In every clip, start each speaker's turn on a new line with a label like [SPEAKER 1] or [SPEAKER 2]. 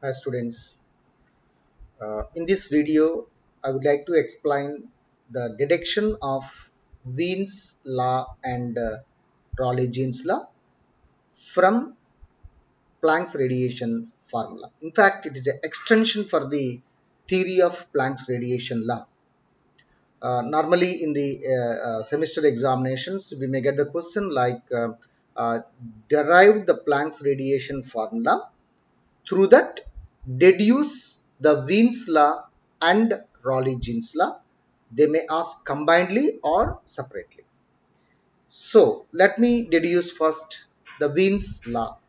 [SPEAKER 1] Hi students, in this video I would like to explain the deduction of Wien's law and Rayleigh-Jeans law from Planck's radiation formula. In fact, it is an extension for the theory of Planck's radiation law. Normally in the semester examinations we may get the question like uh, derive the Planck's radiation formula. Through that, deduce the Wien's law and Rayleigh-Jeans law. They may ask combinedly or separately. So, let me deduce first the Wien's law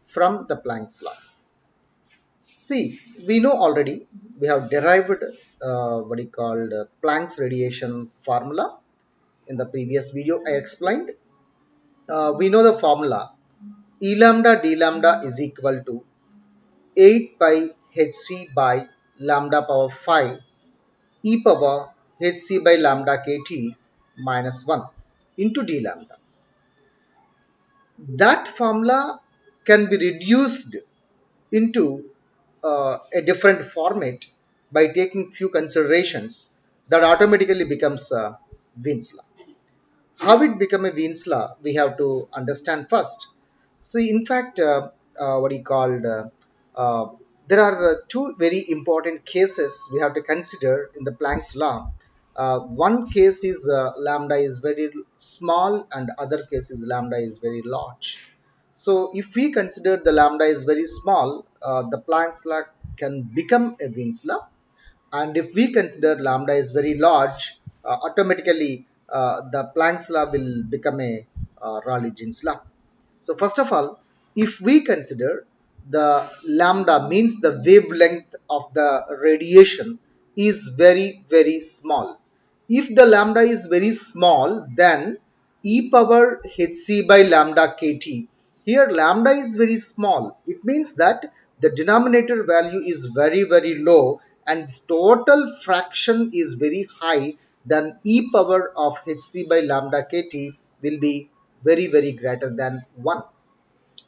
[SPEAKER 1] from the Planck's law. See, we know already, we have derived what we called Planck's radiation formula. In the previous video, I explained. We know the formula E lambda d lambda is equal to 8 pi hc by lambda power 5 e power hc by lambda kt minus 1 into d lambda. That formula can be reduced into a different format by taking few considerations that automatically becomes Wien's law. How it become a Wien's law, we have to understand first. See, in fact, what he called, there are two very important cases we have to consider in the Planck's law. One case is lambda is very small and other case is lambda is very large. So if we consider the lambda is very small, the Planck's law can become a Wien's law, and if we consider lambda is very large, automatically the Planck's law will become a Rayleigh-Jeans law. So first of all, if we consider the lambda means the wavelength of the radiation is very small. If the lambda is very small, then e power hc by lambda kt. Here lambda is very small. It means that the denominator value is very low and total fraction is very high, then e power of hc by lambda kt will be very greater than 1.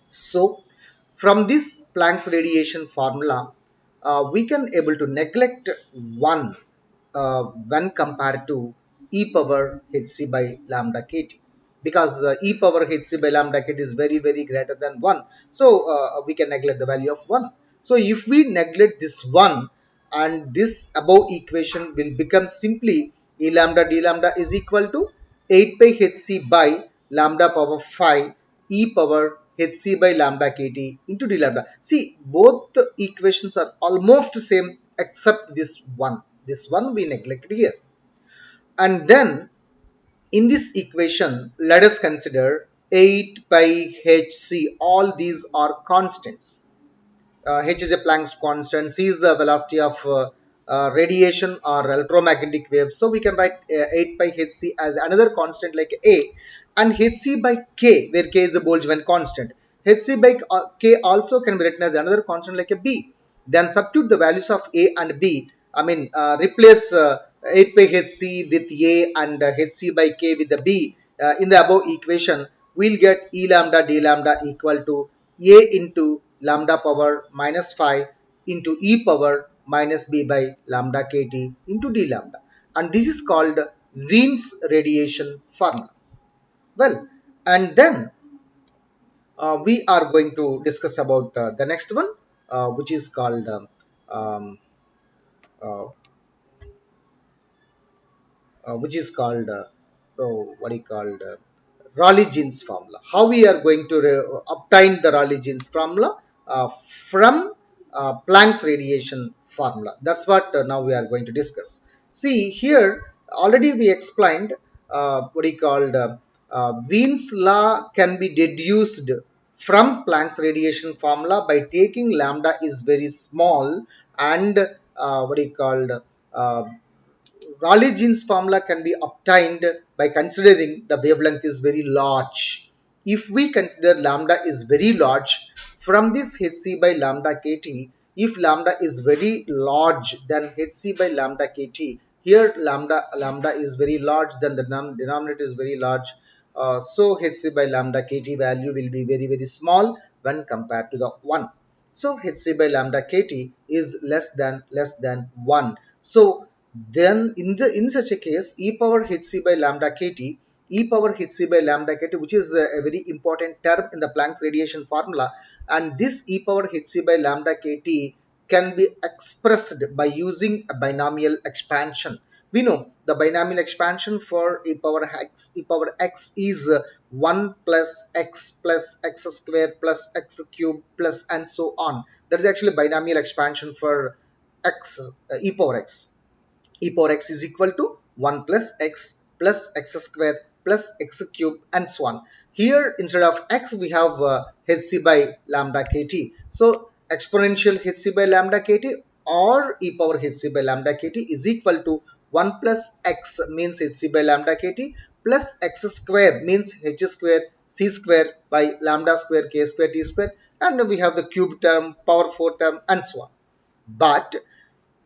[SPEAKER 1] So from this Planck's radiation formula, we can able to neglect 1 when compared to e power hc by lambda kt, because e power hc by lambda kt is very greater than 1. So we can neglect the value of 1. So if we neglect this 1, and this above equation will become simply e lambda d lambda is equal to 8 pi hc by lambda power 5 e power hc by lambda kt into d lambda. See, both the equations are almost same except this one. This one we neglected here. And then in this equation, let us consider 8 pi hc. All these are constants. H is a Planck's constant, C is the velocity of radiation or electromagnetic waves. So we can write 8 pi hc as another constant like A, and hc by k, where k is a Boltzmann constant. Hc by k also can be written as another constant like a B. Then substitute the values of A and B. I mean, replace 8 pi hc with A and hc by k with the B in the above equation. We'll get E lambda d lambda equal to A into lambda power minus 5 into e power minus b by lambda kt into d lambda, and this is called Wien's radiation formula. Well, and then we are going to discuss about the next one, which is called um, uh, what do you called Rayleigh-Jeans formula. How we are going to obtain the Rayleigh-Jeans formula from Planck's radiation formula. That's what now we are going to discuss. See here, already we explained what do you called Wien's law can be deduced from Planck's radiation formula by taking lambda is very small, and what do you called uh, Rayleigh-Jeans formula can be obtained by considering the wavelength is very large. If we consider lambda is very large, from this hc by lambda kt, if lambda is very large, then hc by lambda kt, here lambda is very large, then the denominator is very large. So hc by lambda kt value will be very small when compared to the 1. So hc by lambda kt is less than 1. So then in such a case, e power hc by lambda kt, e power hc by lambda kt, which is a very important term in the Planck's radiation formula, and this e power hc by lambda kt can be expressed by using a binomial expansion. We know the binomial expansion for e power x is 1 plus x square plus x cube plus and so on. That is actually binomial expansion for x, e power x. E power x is equal to 1 plus x square plus x cube and so on. Here instead of x we have hc by lambda kt. So exponential hc by lambda kt or e power hc by lambda kt is equal to 1 plus x means hc by lambda kt plus x square means h square c square by lambda square k square t square, and we have the cube term, power 4 term and so on. But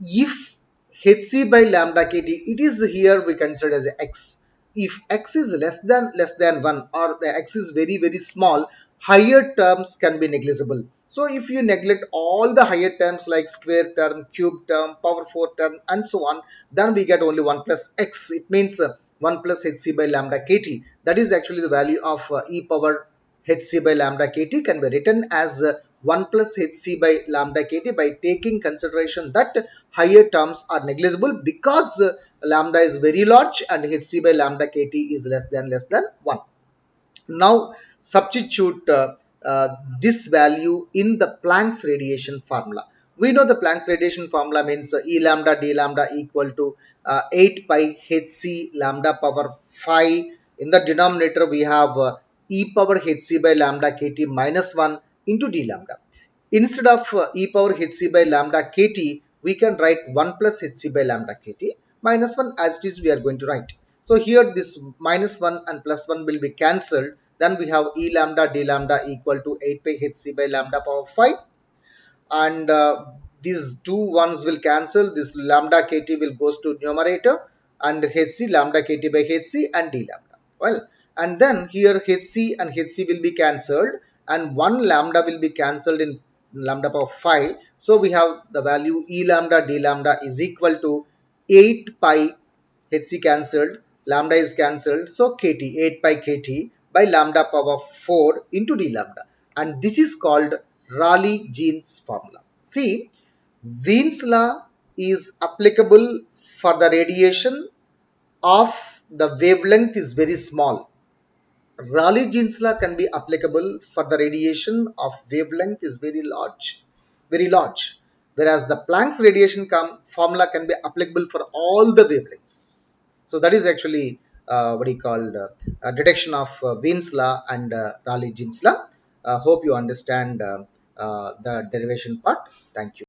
[SPEAKER 1] if hc by lambda kt, it is here we consider as x. If x is less than 1 or the x is very small, higher terms can be negligible. So if you neglect all the higher terms like square term, cube term, power 4 term and so on, then we get only 1 plus x. It means 1 plus hc by lambda kt. That is actually the value of e power hc by lambda kt can be written as 1 plus hc by lambda kt by taking consideration that higher terms are negligible because lambda is very large and hc by lambda kt is less than 1. Now substitute this value in the Planck's radiation formula. We know the Planck's radiation formula means E lambda d lambda equal to 8 pi hc lambda power 5. In the denominator we have e power hc by lambda kt minus 1 into d lambda. Instead of e power hc by lambda kt, we can write 1 plus hc by lambda kt minus 1 as it is we are going to write. So here this minus 1 and plus 1 will be cancelled. Then we have e lambda d lambda equal to 8 pi hc by lambda power 5, and these two ones will cancel. This lambda kt will goes to numerator and hc lambda kt by hc and d lambda. Well, and then here hc and hc will be cancelled and one lambda will be cancelled in lambda power 5. So we have the value e lambda d lambda is equal to 8 pi hc cancelled, lambda is cancelled, so kt 8 pi kt by lambda power 4 into d lambda, and this is called Rayleigh-Jeans formula. See, Wien's law is applicable for the radiation of the wavelength is very small. Rayleigh-Jeans law can be applicable for the radiation of wavelength is very large. Whereas the Planck's radiation formula can be applicable for all the wavelengths. So that is actually what he called deduction of Wien's law and Rayleigh-Jeans law. Hope you understand the derivation part. Thank you.